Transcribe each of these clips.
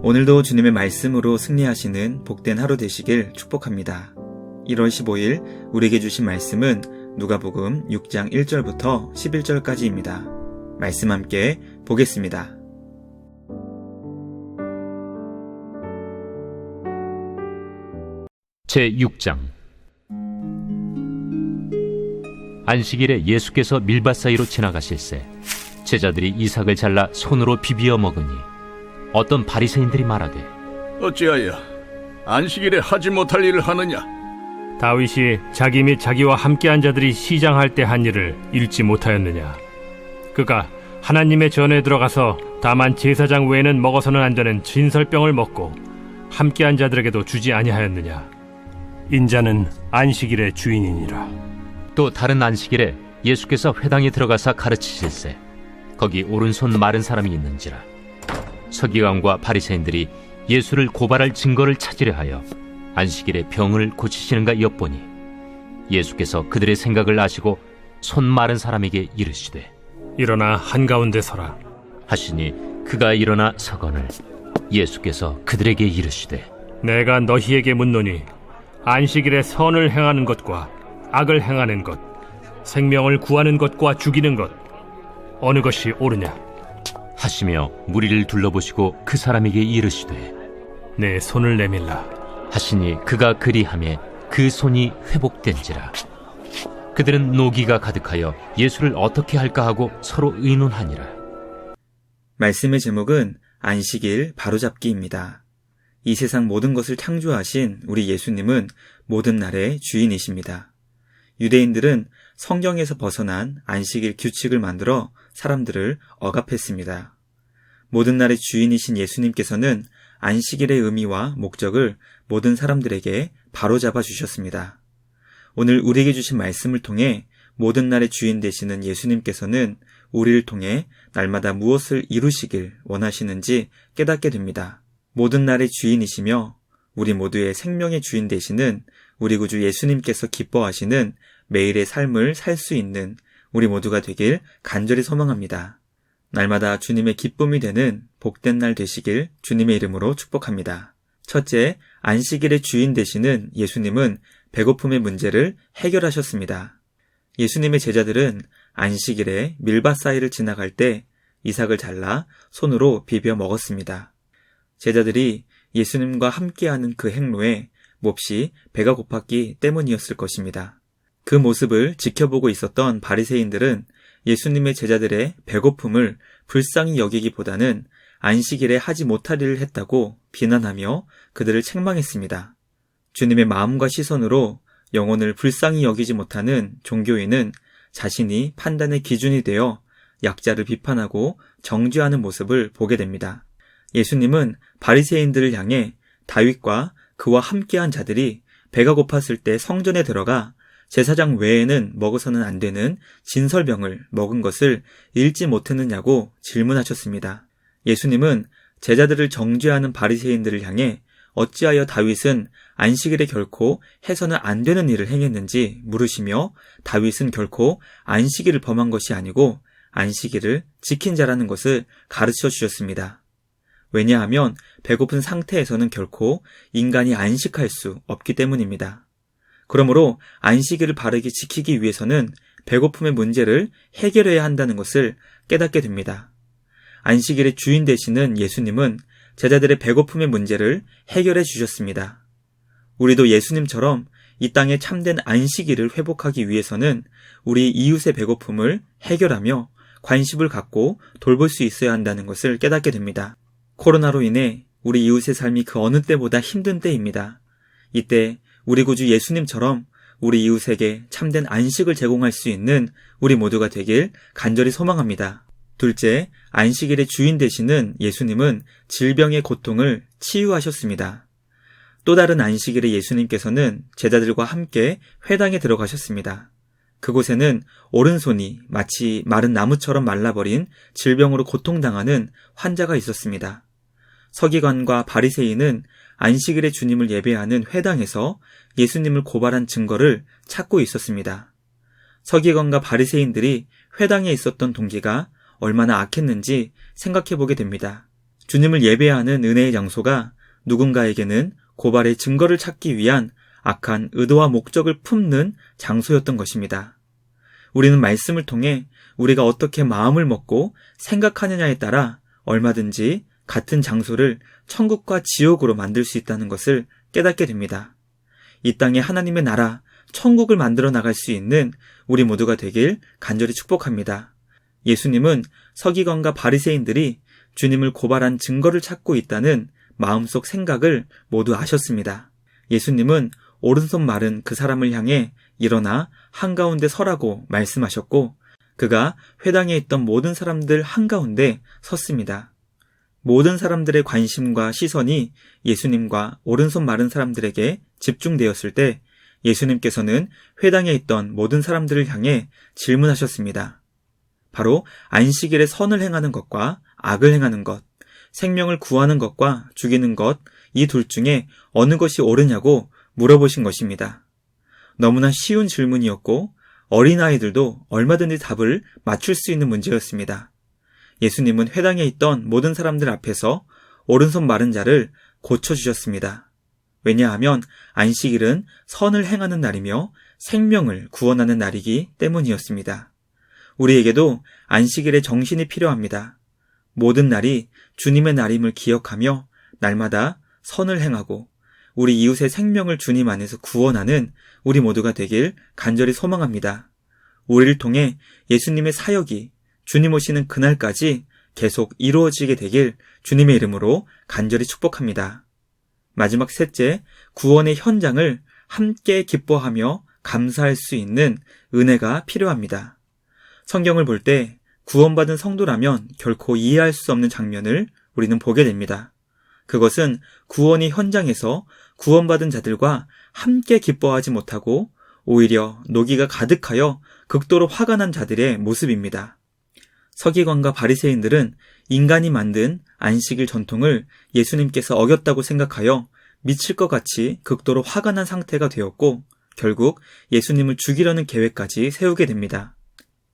오늘도 주님의 말씀으로 승리하시는 복된 하루 되시길 축복합니다. 1월 15일 우리에게 주신 말씀은 누가복음 6장 1절부터 11절까지입니다. 말씀 함께 보겠습니다. 제6장. 안식일에 예수께서 밀밭 사이로 지나가실새 제자들이 이삭을 잘라 손으로 비비어 먹으니 어떤 바리새인들이 말하되 어찌하여 안식일에 하지 못할 일을 하느냐? 다윗이 자기 및 자기와 함께한 자들이 시장할 때 한 일을 읽지 못하였느냐? 그가 하나님의 전에 들어가서 다만 제사장 외에는 먹어서는 안 되는 진설병을 먹고 함께한 자들에게도 주지 아니하였느냐? 인자는 안식일의 주인이니라. 또 다른 안식일에 예수께서 회당에 들어가사 가르치실새 거기 오른손 마른 사람이 있는지라. 서기관과 바리새인들이 예수를 고발할 증거를 찾으려 하여 안식일에 병을 고치시는가 엿보니 예수께서 그들의 생각을 아시고 손 마른 사람에게 이르시되 일어나 한가운데 서라 하시니 그가 일어나 서거늘 예수께서 그들에게 이르시되 내가 너희에게 묻노니 안식일에 선을 행하는 것과 악을 행하는 것, 생명을 구하는 것과 죽이는 것 어느 것이 옳으냐? 하시며 무리를 둘러보시고 그 사람에게 이르시되 내 손을 내밀라 하시니 그가 그리하매 그 손이 회복된지라. 그들은 노기가 가득하여 예수를 어떻게 할까 하고 서로 의논하니라. 말씀의 제목은 안식일 바로잡기입니다. 이 세상 모든 것을 창조하신 우리 예수님은 모든 날의 주인이십니다. 유대인들은 성경에서 벗어난 안식일 규칙을 만들어 사람들을 억압했습니다. 모든 날의 주인이신 예수님께서는 안식일의 의미와 목적을 모든 사람들에게 바로잡아 주셨습니다. 오늘 우리에게 주신 말씀을 통해 모든 날의 주인 되시는 예수님께서는 우리를 통해 날마다 무엇을 이루시길 원하시는지 깨닫게 됩니다. 모든 날의 주인이시며 우리 모두의 생명의 주인 되시는 우리 구주 예수님께서 기뻐하시는 매일의 삶을 살 수 있는 우리 모두가 되길 간절히 소망합니다. 날마다 주님의 기쁨이 되는 복된 날 되시길 주님의 이름으로 축복합니다. 첫째, 안식일의 주인 되시는 예수님은 배고픔의 문제를 해결하셨습니다. 예수님의 제자들은 안식일에 밀밭 사이를 지나갈 때 이삭을 잘라 손으로 비벼 먹었습니다. 제자들이 예수님과 함께하는 그 행로에 몹시 배가 고팠기 때문이었을 것입니다. 그 모습을 지켜보고 있었던 바리새인들은 예수님의 제자들의 배고픔을 불쌍히 여기기보다는 안식일에 하지 못할 일을 했다고 비난하며 그들을 책망했습니다. 주님의 마음과 시선으로 영혼을 불쌍히 여기지 못하는 종교인은 자신이 판단의 기준이 되어 약자를 비판하고 정죄하는 모습을 보게 됩니다. 예수님은 바리새인들을 향해 다윗과 그와 함께한 자들이 배가 고팠을 때 성전에 들어가 제사장 외에는 먹어서는 안 되는 진설병을 먹은 것을 읽지 못했느냐고 질문하셨습니다. 예수님은 제자들을 정죄하는 바리새인들을 향해 어찌하여 다윗은 안식일에 결코 해서는 안 되는 일을 행했는지 물으시며 다윗은 결코 안식일을 범한 것이 아니고 안식일을 지킨 자라는 것을 가르쳐 주셨습니다. 왜냐하면 배고픈 상태에서는 결코 인간이 안식할 수 없기 때문입니다. 그러므로 안식일을 바르게 지키기 위해서는 배고픔의 문제를 해결해야 한다는 것을 깨닫게 됩니다. 안식일의 주인 되시는 예수님은 제자들의 배고픔의 문제를 해결해 주셨습니다. 우리도 예수님처럼 이 땅에 참된 안식일을 회복하기 위해서는 우리 이웃의 배고픔을 해결하며 관심을 갖고 돌볼 수 있어야 한다는 것을 깨닫게 됩니다. 코로나로 인해 우리 이웃의 삶이 그 어느 때보다 힘든 때입니다. 이때 우리 구주 예수님처럼 우리 이웃에게 참된 안식을 제공할 수 있는 우리 모두가 되길 간절히 소망합니다. 둘째, 안식일의 주인 되시는 예수님은 질병의 고통을 치유하셨습니다. 또 다른 안식일에 예수님께서는 제자들과 함께 회당에 들어가셨습니다. 그곳에는 오른손이 마치 마른 나무처럼 말라버린 질병으로 고통당하는 환자가 있었습니다. 서기관과 바리새인은 안식일의 주님을 예배하는 회당에서 예수님을 고발한 증거를 찾고 있었습니다. 서기관과 바리새인들이 회당에 있었던 동기가 얼마나 악했는지 생각해 보게 됩니다. 주님을 예배하는 은혜의 장소가 누군가에게는 고발의 증거를 찾기 위한 악한 의도와 목적을 품는 장소였던 것입니다. 우리는 말씀을 통해 우리가 어떻게 마음을 먹고 생각하느냐에 따라 얼마든지 같은 장소를 천국과 지옥으로 만들 수 있다는 것을 깨닫게 됩니다. 이 땅에 하나님의 나라, 천국을 만들어 나갈 수 있는 우리 모두가 되길 간절히 축복합니다. 예수님은 서기관과 바리새인들이 주님을 고발한 증거를 찾고 있다는 마음속 생각을 모두 아셨습니다. 예수님은 오른손 마른 그 사람을 향해 일어나 한가운데 서라고 말씀하셨고 그가 회당에 있던 모든 사람들 한가운데 섰습니다. 모든 사람들의 관심과 시선이 예수님과 오른손 마른 사람들에게 집중되었을 때 예수님께서는 회당에 있던 모든 사람들을 향해 질문하셨습니다. 바로 안식일에 선을 행하는 것과 악을 행하는 것, 생명을 구하는 것과 죽이는 것, 이 둘 중에 어느 것이 옳으냐고 물어보신 것입니다. 너무나 쉬운 질문이었고 어린아이들도 얼마든지 답을 맞출 수 있는 문제였습니다. 예수님은 회당에 있던 모든 사람들 앞에서 오른손 마른 자를 고쳐주셨습니다. 왜냐하면 안식일은 선을 행하는 날이며 생명을 구원하는 날이기 때문이었습니다. 우리에게도 안식일의 정신이 필요합니다. 모든 날이 주님의 날임을 기억하며 날마다 선을 행하고 우리 이웃의 생명을 주님 안에서 구원하는 우리 모두가 되길 간절히 소망합니다. 우리를 통해 예수님의 사역이 주님 오시는 그날까지 계속 이루어지게 되길 주님의 이름으로 간절히 축복합니다. 마지막 셋째, 구원의 현장을 함께 기뻐하며 감사할 수 있는 은혜가 필요합니다. 성경을 볼 때 구원받은 성도라면 결코 이해할 수 없는 장면을 우리는 보게 됩니다. 그것은 구원의 현장에서 구원받은 자들과 함께 기뻐하지 못하고 오히려 노기가 가득하여 극도로 화가 난 자들의 모습입니다. 서기관과 바리새인들은 인간이 만든 안식일 전통을 예수님께서 어겼다고 생각하여 미칠 것 같이 극도로 화가 난 상태가 되었고 결국 예수님을 죽이려는 계획까지 세우게 됩니다.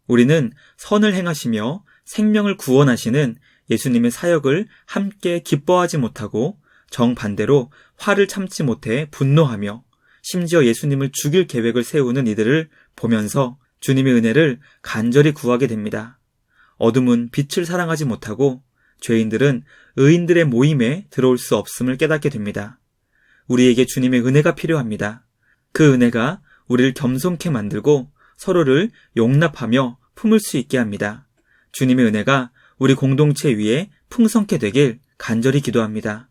우리는 선을 행하시며 생명을 구원하시는 예수님의 사역을 함께 기뻐하지 못하고 정반대로 화를 참지 못해 분노하며 심지어 예수님을 죽일 계획을 세우는 이들을 보면서 주님의 은혜를 간절히 구하게 됩니다. 어둠은 빛을 사랑하지 못하고 죄인들은 의인들의 모임에 들어올 수 없음을 깨닫게 됩니다. 우리에게 주님의 은혜가 필요합니다. 그 은혜가 우리를 겸손케 만들고 서로를 용납하며 품을 수 있게 합니다. 주님의 은혜가 우리 공동체 위에 풍성케 되길 간절히 기도합니다.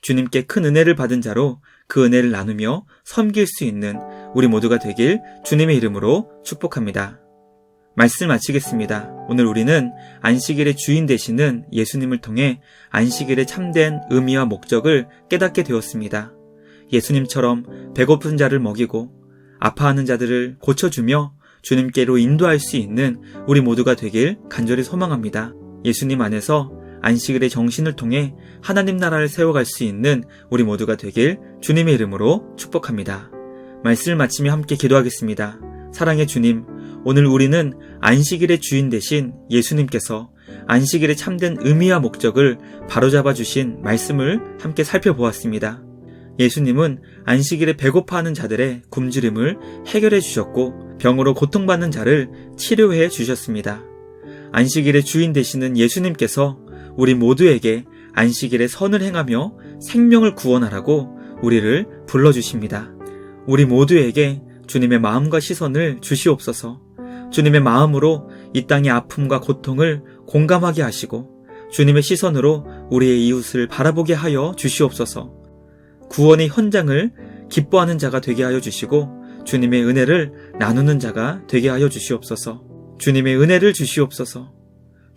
주님께 큰 은혜를 받은 자로 그 은혜를 나누며 섬길 수 있는 우리 모두가 되길 주님의 이름으로 축복합니다. 말씀 마치겠습니다. 오늘 우리는 안식일의 주인 되시는 예수님을 통해 안식일의 참된 의미와 목적을 깨닫게 되었습니다. 예수님처럼 배고픈 자를 먹이고 아파하는 자들을 고쳐주며 주님께로 인도할 수 있는 우리 모두가 되길 간절히 소망합니다. 예수님 안에서 안식일의 정신을 통해 하나님 나라를 세워갈 수 있는 우리 모두가 되길 주님의 이름으로 축복합니다. 말씀을 마치며 함께 기도하겠습니다. 사랑의 주님, 오늘 우리는 안식일의 주인 되신 예수님께서 안식일의 참된 의미와 목적을 바로잡아 주신 말씀을 함께 살펴보았습니다. 예수님은 안식일에 배고파하는 자들의 굶주림을 해결해 주셨고 병으로 고통받는 자를 치료해 주셨습니다. 안식일의 주인 되시는 예수님께서 우리 모두에게 안식일에 선을 행하며 생명을 구원하라고 우리를 불러주십니다. 우리 모두에게 주님의 마음과 시선을 주시옵소서. 주님의 마음으로 이 땅의 아픔과 고통을 공감하게 하시고 주님의 시선으로 우리의 이웃을 바라보게 하여 주시옵소서. 구원의 현장을 기뻐하는 자가 되게 하여 주시고 주님의 은혜를 나누는 자가 되게 하여 주시옵소서. 주님의 은혜를 주시옵소서.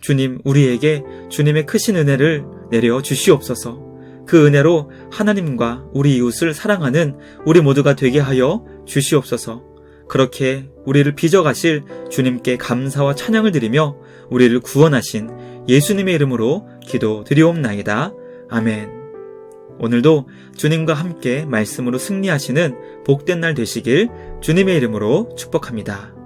주님, 우리에게 주님의 크신 은혜를 내려 주시옵소서. 그 은혜로 하나님과 우리 이웃을 사랑하는 우리 모두가 되게 하여 주시옵소서. 그렇게 우리를 빚어가실 주님께 감사와 찬양을 드리며 우리를 구원하신 예수님의 이름으로 기도드리옵나이다. 아멘. 오늘도 주님과 함께 말씀으로 승리하시는 복된 날 되시길 주님의 이름으로 축복합니다.